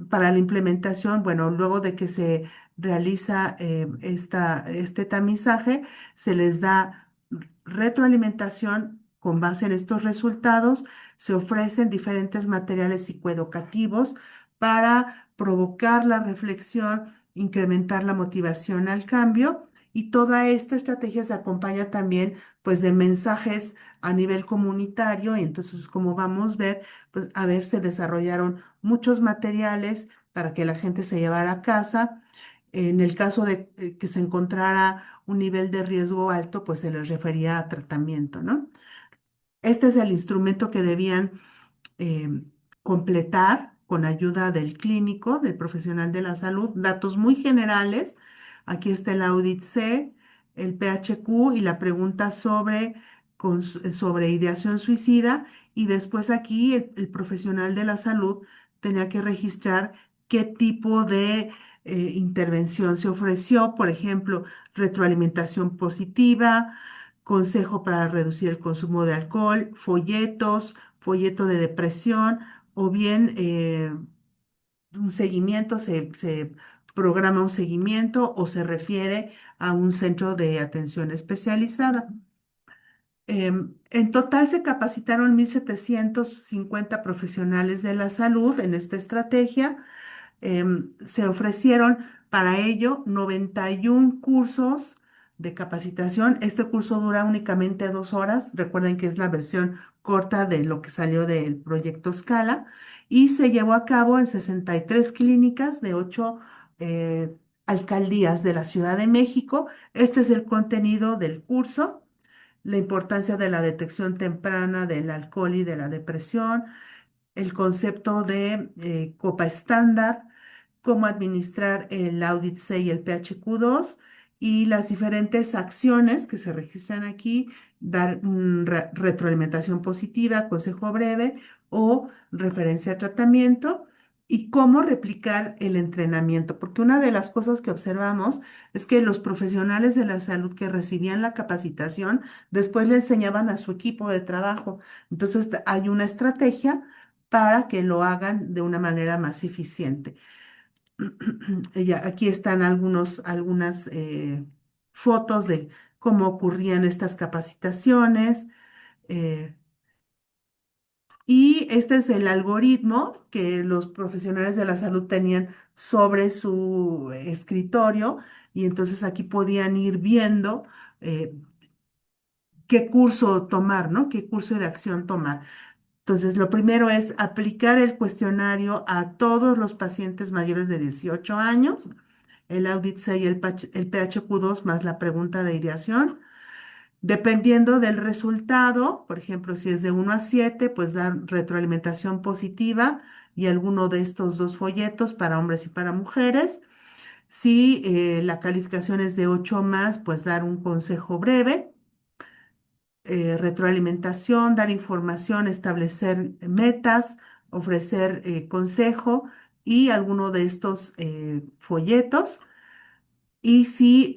para la implementación, bueno, luego de que se realiza este tamizaje, se les da retroalimentación con base en estos resultados. Se ofrecen diferentes materiales psicoeducativos para provocar la reflexión, incrementar la motivación al cambio. Y toda esta estrategia se acompaña también, pues, de mensajes a nivel comunitario. Y entonces, como vamos pues, a ver, se desarrollaron muchos materiales para que la gente se llevara a casa. En el caso de que se encontrara un nivel de riesgo alto, pues se les refería a tratamiento, ¿no? Este es el instrumento que debían eh, completar con ayuda del clínico, del profesional de la salud, datos muy generales. Aquí está el Audit C, el PHQ y la pregunta sobre ideación suicida. Y después aquí el profesional de la salud tenía que registrar qué tipo de intervención se ofreció, por ejemplo, retroalimentación positiva, consejo para reducir el consumo de alcohol, folletos, folleto de depresión o bien un seguimiento, se programa un seguimiento o se refiere a un centro de atención especializada. En total se capacitaron 1.750 profesionales de la salud en esta estrategia. Se ofrecieron para ello 91 cursos de capacitación. Este curso dura únicamente 2 horas. Recuerden que es la versión corta de lo que salió del proyecto Scala y se llevó a cabo en 63 clínicas de 8 alcaldías de la Ciudad de México. Este es el contenido del curso. La importancia de la detección temprana del alcohol y de la depresión, el concepto de copa estándar, cómo administrar el Audit C y el PHQ-2 y las diferentes acciones que se registran aquí, dar retroalimentación positiva, consejo breve o referencia a tratamiento y cómo replicar el entrenamiento, porque una de las cosas que observamos es que los profesionales de la salud que recibían la capacitación después le enseñaban a su equipo de trabajo. Entonces hay una estrategia para que lo hagan de una manera más eficiente. Aquí están algunas fotos de cómo ocurrían estas capacitaciones. eh, y este es el algoritmo que los profesionales de la salud tenían sobre su escritorio y entonces aquí podían ir viendo eh, qué curso tomar, ¿no? Qué curso de acción tomar. Entonces, lo primero es aplicar el cuestionario a todos los pacientes mayores de 18 años, el Audit C y el PHQ-2 más la pregunta de ideación. Dependiendo del resultado, por ejemplo, si es de 1 a 7, pues dar retroalimentación positiva y alguno de estos dos folletos para hombres y para mujeres. Si la calificación es de 8 más, pues dar un consejo breve, retroalimentación, dar información, establecer metas, ofrecer consejo y alguno de estos folletos. Y si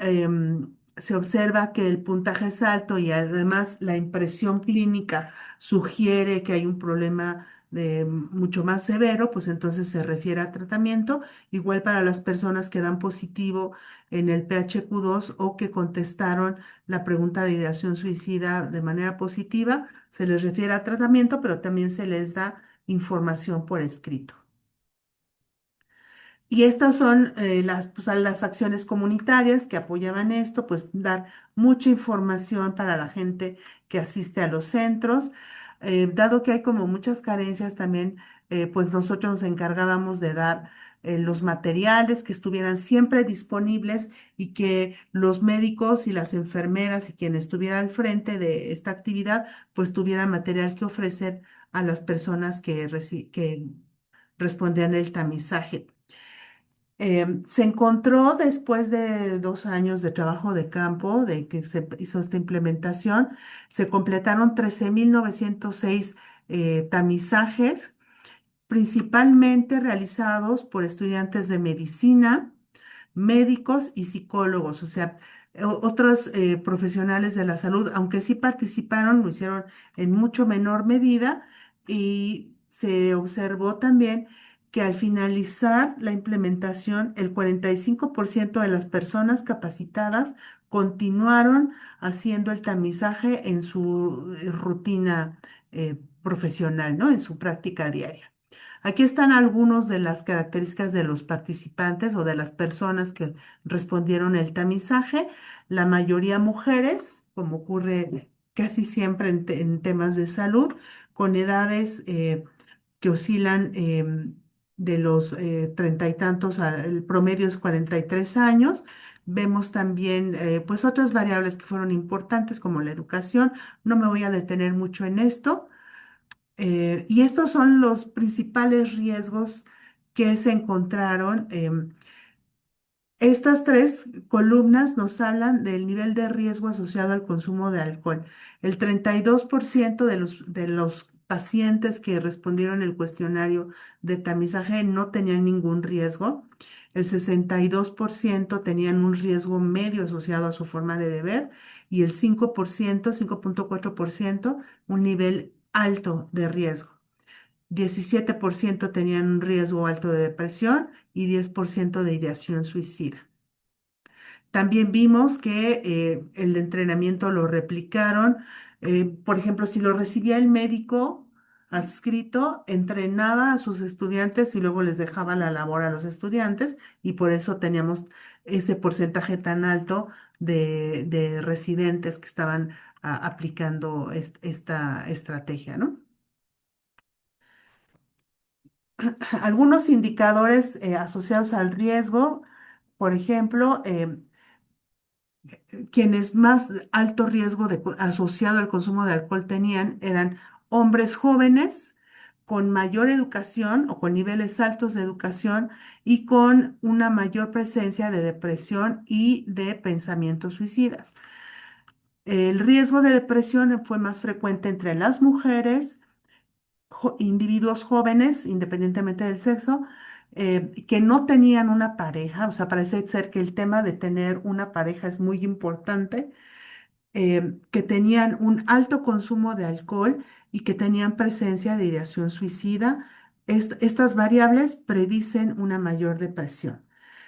se observa que el puntaje es alto y además la impresión clínica sugiere que hay un problema mucho más severo, pues entonces se refiere a tratamiento. Igual para las personas que dan positivo en el PHQ-2 o que contestaron la pregunta de ideación suicida de manera positiva, se les refiere a tratamiento, pero también se les da información por escrito. Y estas son pues, las acciones comunitarias que apoyaban esto, pues dar mucha información para la gente que asiste a los centros. Dado que hay como muchas carencias también, pues nosotros nos encargábamos de dar los materiales que estuvieran siempre disponibles y que los médicos y las enfermeras y quienes estuvieran al frente de esta actividad, pues tuvieran material que ofrecer a las personas que respondían el tamizaje. Se encontró después de 2 años de trabajo de campo, de que se hizo esta implementación, se completaron 13.906 tamizajes, principalmente realizados por estudiantes de medicina, médicos y psicólogos, o sea, otros profesionales de la salud, aunque sí participaron, lo hicieron en mucho menor medida y se observó también que al finalizar la implementación, el 45% de las personas capacitadas continuaron haciendo el tamizaje en su rutina profesional, ¿no? En su práctica diaria. Aquí están algunas de las características de los participantes o de las personas que respondieron el tamizaje. La mayoría mujeres, como ocurre casi siempre en temas de salud, con edades que oscilan de los 30 y tantos, el promedio es 43 años. Vemos también pues otras variables que fueron importantes como la educación. No me voy a detener mucho en esto. Y estos son los principales riesgos que se encontraron. Estas tres columnas nos hablan del nivel de riesgo asociado al consumo de alcohol. El 32% de los pacientes que respondieron el cuestionario de tamizaje no tenían ningún riesgo. El 62% tenían un riesgo medio asociado a su forma de beber y el 5%, 5,4%, un nivel alto de riesgo. 17% tenían un riesgo alto de depresión y 10% de ideación suicida. También vimos que el entrenamiento lo replicaron. Por ejemplo, si lo recibía el médico adscrito, entrenaba a sus estudiantes y luego les dejaba la labor a los estudiantes y por eso teníamos ese porcentaje tan alto de residentes que estaban aplicando esta estrategia, ¿no? Algunos indicadores asociados al riesgo, por ejemplo, quienes más alto riesgo asociado al consumo de alcohol tenían eran hombres jóvenes con mayor educación o con niveles altos de educación y con una mayor presencia de depresión y de pensamientos suicidas. El riesgo de depresión fue más frecuente entre las mujeres, individuos jóvenes, independientemente del sexo, que no tenían una pareja, o sea, parece ser que el tema de tener una pareja es muy importante, que tenían un alto consumo de alcohol y que tenían presencia de ideación suicida. Estas variables predicen una mayor depresión.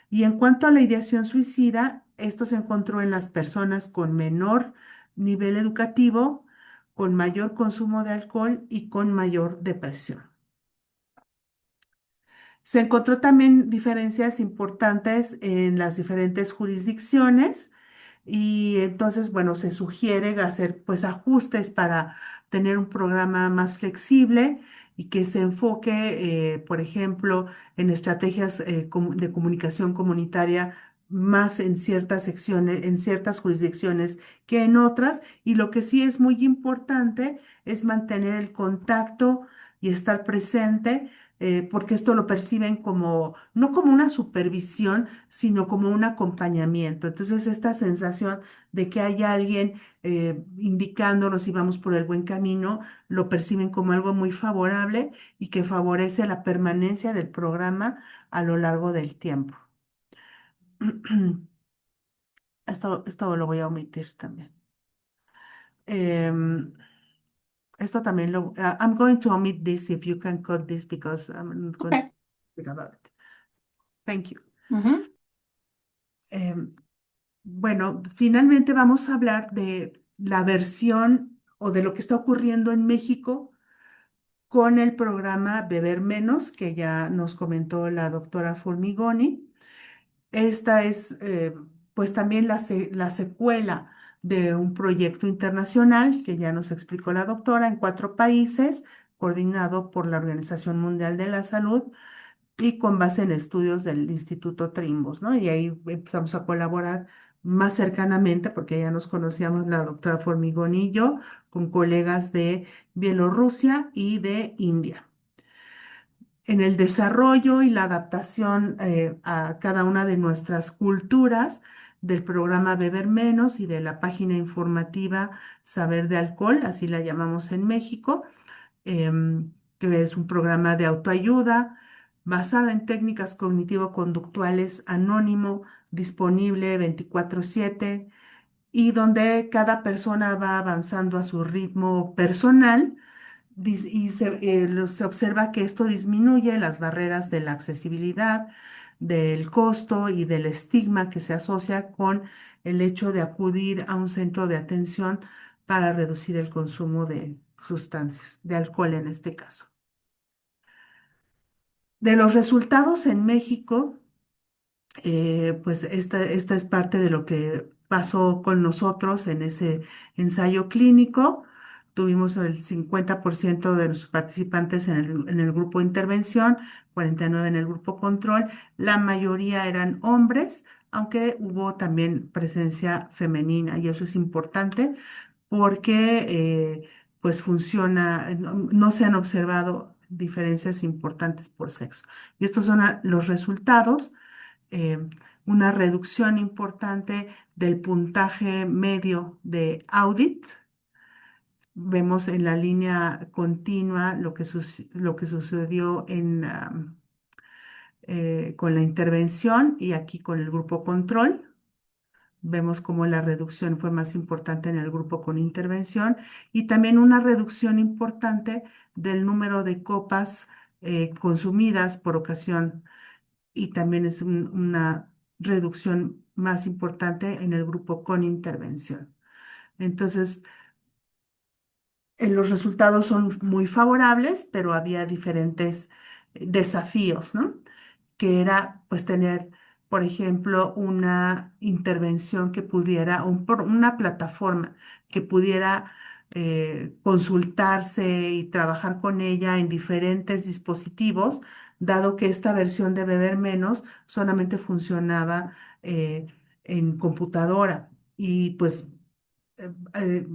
Y en cuanto a la ideación suicida, esto se encontró en las personas con menor nivel educativo, con mayor consumo de alcohol y con mayor depresión. Se encontró también diferencias importantes en las diferentes jurisdicciones y entonces, bueno, se sugiere hacer pues ajustes para tener un programa más flexible y que se enfoque, por ejemplo, en estrategias de comunicación comunitaria más en ciertas secciones, en ciertas jurisdicciones que en otras. Y lo que sí es muy importante es mantener el contacto y estar presente porque esto lo perciben como, no como una supervisión, sino como un acompañamiento. Entonces, esta sensación de que hay alguien indicándonos si vamos por el buen camino, lo perciben como algo muy favorable y que favorece la permanencia del programa a lo largo del tiempo. Esto lo voy a omitir también. Em, Esto también I'm going to omit this if you can cut this because I'm not going to Okay. speak about it. Thank you. Ujú. Em, Bueno, finalmente vamos a hablar de la versión o de lo que está ocurriendo en México con el programa Beber Menos, que ya nos comentó la doctora Formigoni. Esta es pues también la secuela de un proyecto internacional que ya nos explicó la doctora en 4 países, coordinado por la Organización Mundial de la Salud y con base en estudios del Instituto Trimbos, ¿no? Y ahí empezamos a colaborar más cercanamente, porque ya nos conocíamos la doctora Formigón y yo, con colegas de Bielorrusia y de India. En el desarrollo y la adaptación a cada una de nuestras culturas del programa Beber Menos y de la página informativa Saber de Alcohol, así la llamamos en México, que es un programa de autoayuda basada en técnicas cognitivo-conductuales anónimo, disponible 24/7 y donde cada persona va avanzando a su ritmo personal y se observa que esto disminuye las barreras de la accesibilidad, del costo y del estigma que se asocia con el hecho de acudir a un centro de atención para reducir el consumo de sustancias, de alcohol en este caso. De los resultados en México, pues esta es parte de lo que pasó con nosotros en ese ensayo clínico. Tuvimos el 50% de los participantes en el grupo de intervención, 49 en el grupo control. La mayoría eran hombres, aunque hubo también presencia femenina y eso es importante porque pues funciona, no se han observado diferencias importantes por sexo. Y estos son los resultados, eh, una reducción importante del puntaje medio de audit. Vemos en la línea continua lo que sucedió con la intervención y aquí con el grupo control. Vemos cómo la reducción fue más importante en el grupo con intervención y también una reducción importante del número de copas consumidas por ocasión y también es una reducción más importante en el grupo con intervención. Entonces, los resultados son muy favorables, pero había diferentes desafíos, ¿no? Que era pues tener, por ejemplo, una intervención que pudiera, una plataforma que pudiera consultarse y trabajar con ella en diferentes dispositivos, dado que esta versión de Beber Menos solamente funcionaba eh, en computadora. Y pues eh,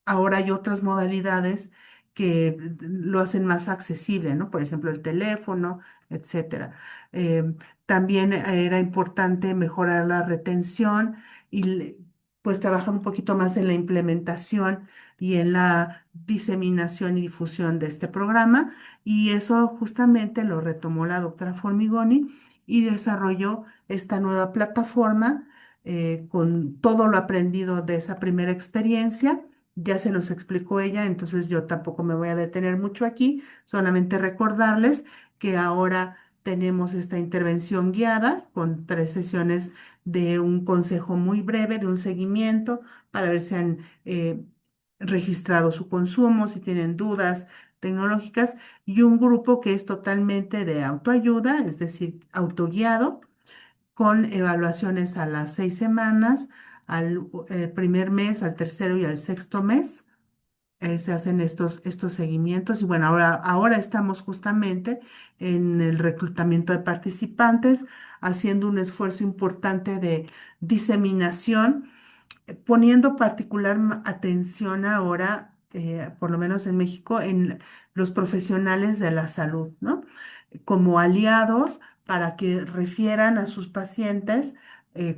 ahora hay otras modalidades que lo hacen más accesible, ¿no? Por ejemplo, el teléfono, etcétera. Eh, También era importante mejorar la retención y pues trabajar un poquito más en la implementación y en la diseminación y difusión de este programa. Y eso justamente lo retomó la doctora Formigoni y desarrolló esta nueva plataforma con todo lo aprendido de esa primera experiencia. Ya se los explicó ella, entonces yo tampoco me voy a detener mucho aquí, solamente recordarles que ahora tenemos esta intervención guiada con 3 sesiones de un consejo muy breve, de un seguimiento para ver si han registrado su consumo, si tienen dudas tecnológicas, y un grupo que es totalmente de autoayuda, es decir, autoguiado con evaluaciones a las 6 semanas, al primer mes, al tercero y al sexto mes. Se hacen estos seguimientos y bueno, ahora estamos justamente en el reclutamiento de participantes, haciendo un esfuerzo importante de diseminación, poniendo particular atención ahora, por lo menos en México, en los profesionales de la salud, ¿no? Como aliados para que refieran a sus pacientes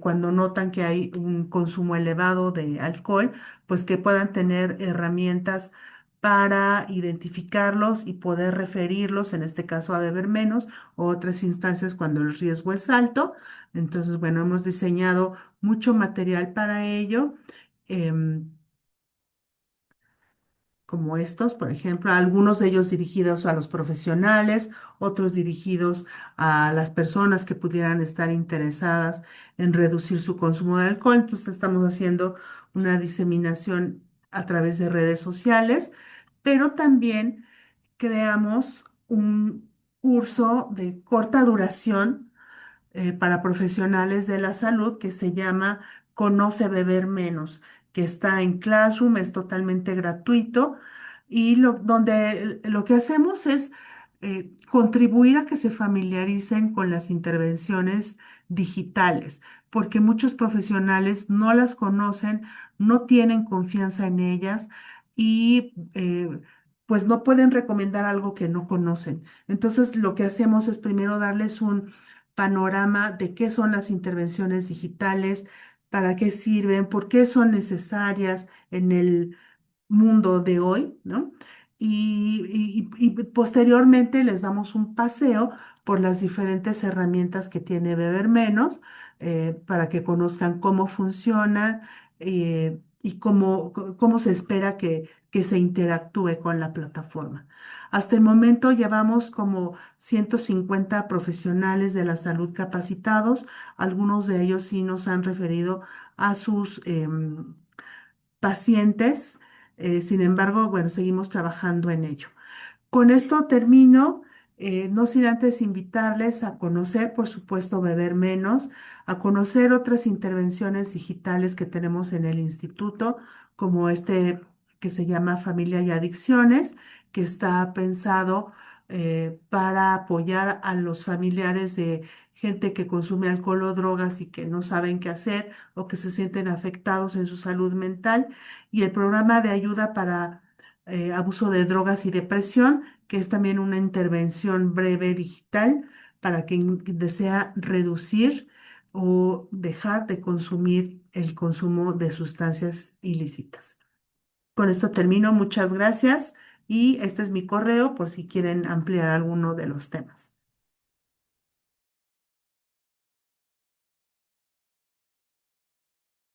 cuando notan que hay un consumo elevado de alcohol, pues que puedan tener herramientas para identificarlos y poder referirlos, en este caso a Beber Menos, o otras instancias cuando el riesgo es alto. Entonces, bueno, hemos diseñado mucho material para ello. em, Como estos, por ejemplo, algunos de ellos dirigidos a los profesionales, otros dirigidos a las personas que pudieran estar interesadas en reducir su consumo de alcohol. Entonces, estamos haciendo una diseminación a través de redes sociales, pero también creamos un curso de corta duración para profesionales de la salud que se llama Conoce Beber Menos, que está en Classroom, es totalmente gratuito y donde lo que hacemos es contribuir a que se familiaricen con las intervenciones digitales, porque muchos profesionales no las conocen, no tienen confianza en ellas y pues no pueden recomendar algo que no conocen. Entonces, lo que hacemos es primero darles un panorama de qué son las intervenciones digitales, para qué sirven, por qué son necesarias en el mundo de hoy, ¿no? Y posteriormente les damos un paseo por las diferentes herramientas que tiene Beber Menos para que conozcan cómo funcionan y cómo se espera que se interactúe con la plataforma. Hasta el momento llevamos como 150 profesionales de la salud capacitados. Algunos de ellos sí nos han referido a sus pacientes. Sin embargo, bueno, seguimos trabajando en ello. Con esto termino, no sin antes invitarles a conocer, por supuesto, Beber Menos, a conocer otras intervenciones digitales que tenemos en el instituto, como este que se llama Familia y Adicciones, que está pensado para apoyar a los familiares de gente que consume alcohol o drogas y que no saben qué hacer o que se sienten afectados en su salud mental, y el programa de ayuda para abuso de drogas y depresión, que es también una intervención breve digital para quien desea reducir o dejar de consumir el consumo de sustancias ilícitas. Con esto termino. Muchas gracias y este es mi correo por si quieren ampliar alguno de los temas.